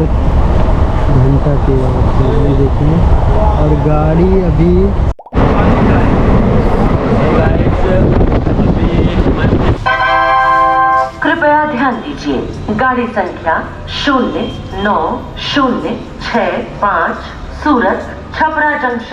घंटा के ये देखिए। और गाड़ी अभी कृपया ध्यान दीजिए, गाड़ी संख्या 090665 सूरत छपरा जंक्शन।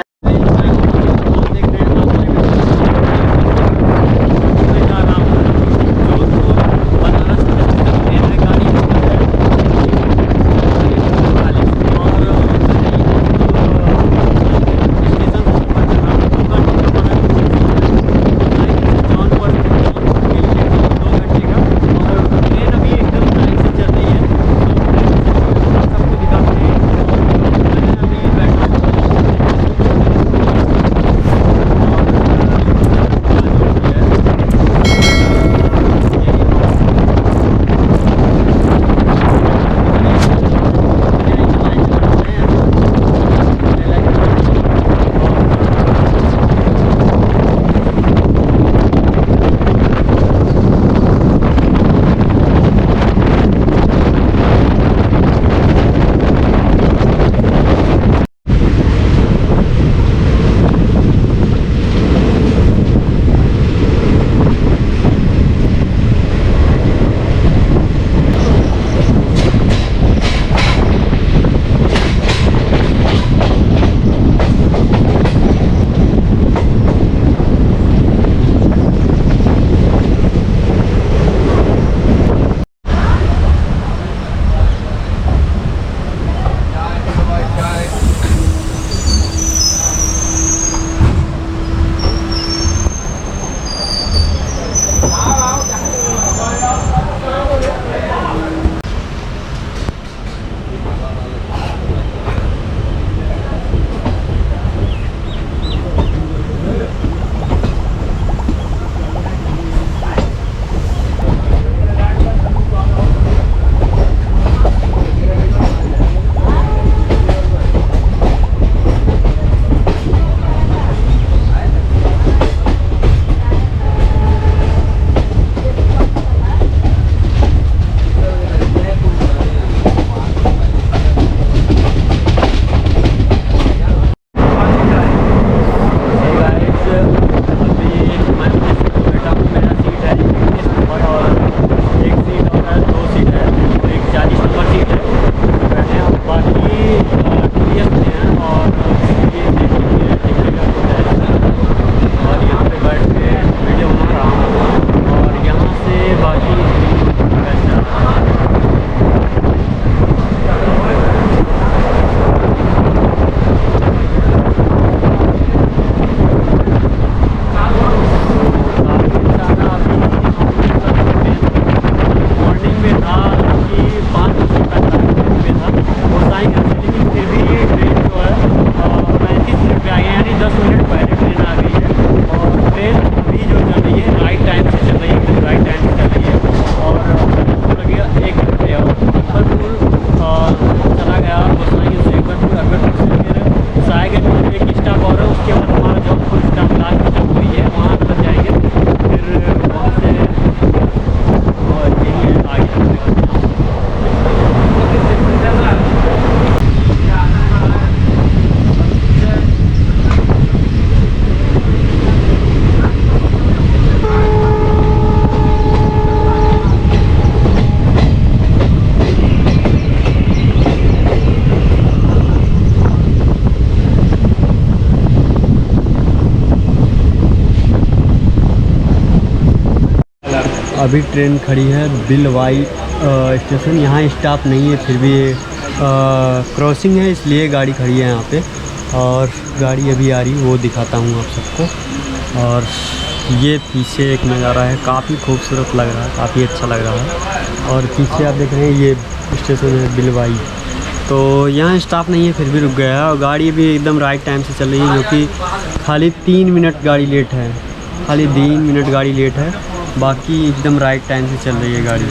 अभी ट्रेन खड़ी है बिलवाई स्टेशन। यहाँ स्टाफ नहीं है, फिर भी क्रॉसिंग है इसलिए गाड़ी खड़ी है यहाँ पे। और गाड़ी अभी आ रही है, वो दिखाता हूँ आप सबको। और ये पीछे एक नज़ारा है, काफ़ी खूबसूरत लग रहा है, काफ़ी अच्छा लग रहा है। और पीछे आप देख रहे हैं ये स्टेशन है बिलवाई। तो यहाँ स्टाफ नहीं है फिर भी रुक गया है। और गाड़ी भी एकदम राइट टाइम से चल रही है, जो कि खाली 3 मिनट गाड़ी लेट है, खाली 3 मिनट गाड़ी लेट है, बाकी एकदम राइट टाइम से चल रही है गाड़ी।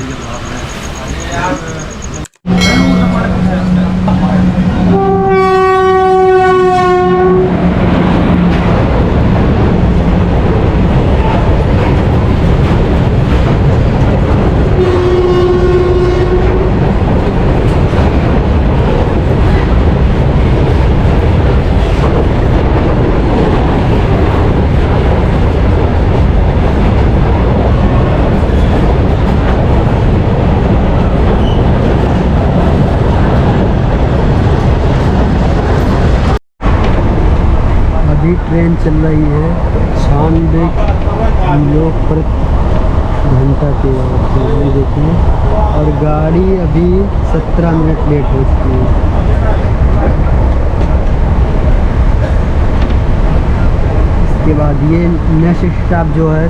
ट्रेन चल रही है 96 किलो पर घंटा के, ये देखिए। और गाड़ी अभी 17 मिनट लेट हो चुकी है। इसके बाद ये नेक्स्ट स्टॉप जो है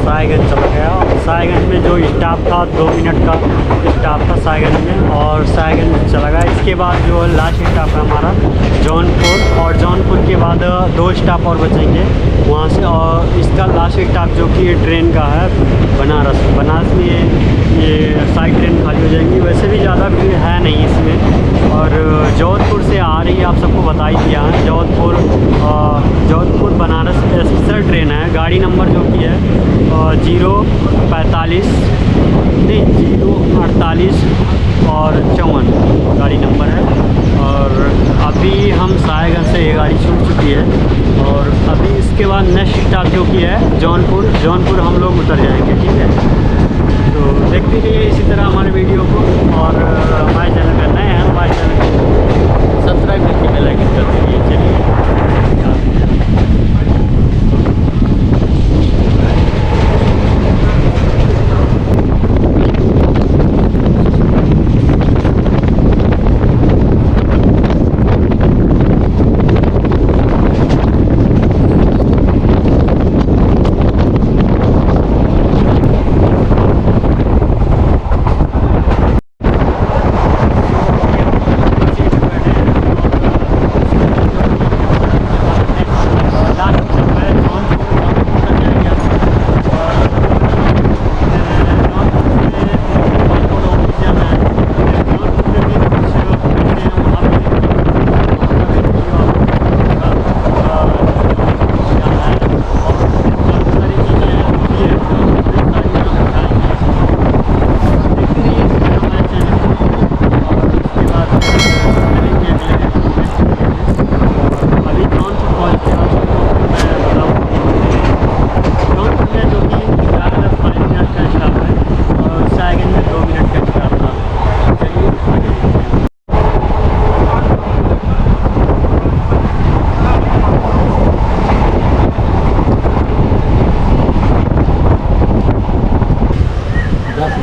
सायगंज चला गया। और सायगंज में जो स्टॉप था 2 मिनट का स्टॉप था सायगंज में, और सायगंज चला गया। इसके बाद जो लास्ट स्टॉप है हमारा जौनपुर, और जौनपुर के बाद 2 स्टॉप और बचेंगे वहाँ से। और इसका लास्ट स्टॉप जो कि ट्रेन का है बनारस में ये सारी ट्रेन खाली हो जाएंगी। वैसे भी ज़्यादा भीड़ है नहीं इसमें। और जोधपुर से आ रही है, आप सबको बता ही दिया है। जोधपुर बनारस स्पेशल ट्रेन है। गाड़ी नंबर जो कि है 048 और 54 गाड़ी नंबर है। और अभी हम सायगंज से ये गाड़ी छूट चुकी है। और अभी इसके बाद नेक्स्ट स्टॉप जो कि है जौनपुर हम लोग उतर जाएंगे, ठीक है। तो देखते रहिए इसी तरह हमारे वीडियो को। और हमारे चैनल पर नए हैं, हमारे चैनल को सब्सक्राइब करके बेल आइकन कर दीजिए।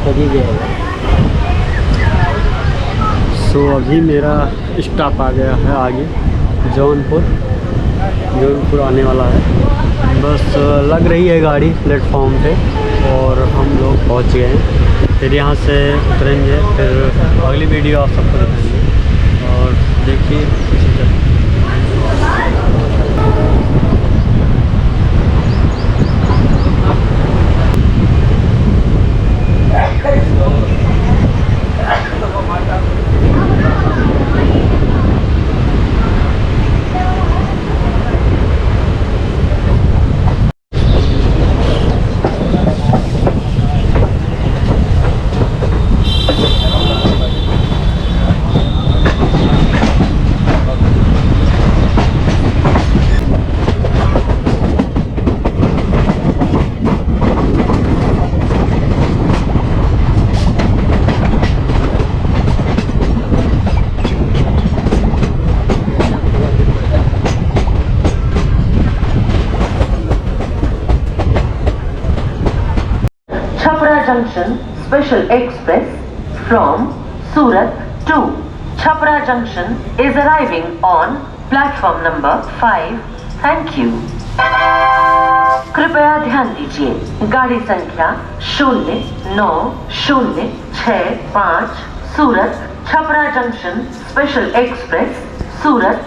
चलिए सो अभी मेरा स्टॉप आ गया है आगे जौनपुर आने वाला है। बस लग रही है गाड़ी प्लेटफॉर्म पे और हम लोग पहुंच गए हैं। फिर यहाँ से उतरेंगे, फिर अगली वीडियो आप सबको दिखाएंगे। और देखिए इसी तरह Chhapra Junction Special Express from Surat to Chhapra Junction is arriving on platform number 5. Thank you. कृपया ध्यान दीजिए, गाड़ी संख्या 090665 सूरत छपरा जंक्शन स्पेशल एक्सप्रेस सूरत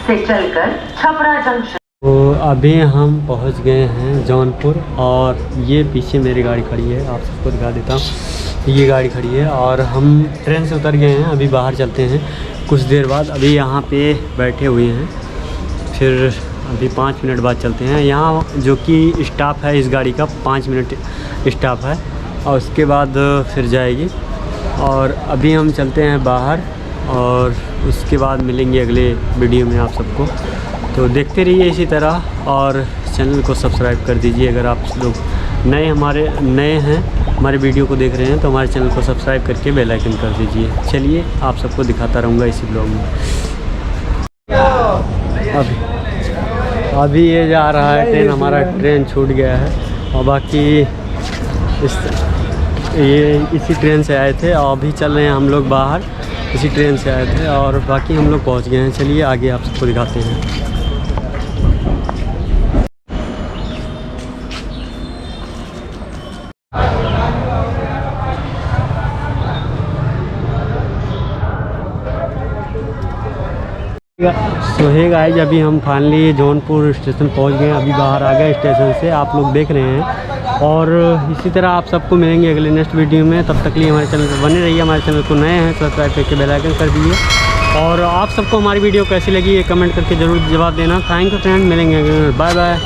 से चलकर छपरा जंक्शन। तो अभी हम पहुंच गए हैं जौनपुर और ये पीछे मेरी गाड़ी खड़ी है, आप सबको दिखा देता हूँ। ये गाड़ी खड़ी है और हम ट्रेन से उतर गए हैं, अभी बाहर चलते हैं कुछ देर बाद। अभी यहाँ पे बैठे हुए हैं, फिर अभी 5 मिनट बाद चलते हैं। यहाँ जो कि स्टॉप है इस गाड़ी का 5 मिनट स्टॉप है और उसके बाद फिर जाएगी। और अभी हम चलते हैं बाहर और उसके बाद मिलेंगे अगले वीडियो में आप सबको। तो देखते रहिए इसी तरह और चैनल को सब्सक्राइब कर दीजिए। अगर आप लोग नए हैं हमारे वीडियो को देख रहे हैं तो हमारे चैनल को सब्सक्राइब करके बेल आइकन कर दीजिए। चलिए आप सबको दिखाता रहूँगा इसी ब्लॉग में। अभी ये जा रहा है ट्रेन, हमारा ट्रेन छूट गया है और बाकी इसी ट्रेन से आए थे और अभी चल रहे हैं हम लोग बाहर, इसी ट्रेन से आए थे और बाकी हम लोग पहुंच गए हैं। चलिए आगे आप सबको दिखाते हैं। सो हे गाइस, अभी हम फाइनली जौनपुर स्टेशन पहुंच गए हैं। अभी बाहर आ गए स्टेशन से, आप लोग देख रहे हैं। और इसी तरह आप सबको मिलेंगे अगले नेक्स्ट वीडियो में। तब तक के लिए हमारे चैनल पर बने रहिए। हमारे चैनल को नए हैं सब्सक्राइब करके बेल आइकन कर दीजिए। और आप सबको हमारी वीडियो कैसी लगी ये कमेंट करके ज़रूर जवाब देना। थैंक यू फ्रेंड, मिलेंगे, बाय बाय।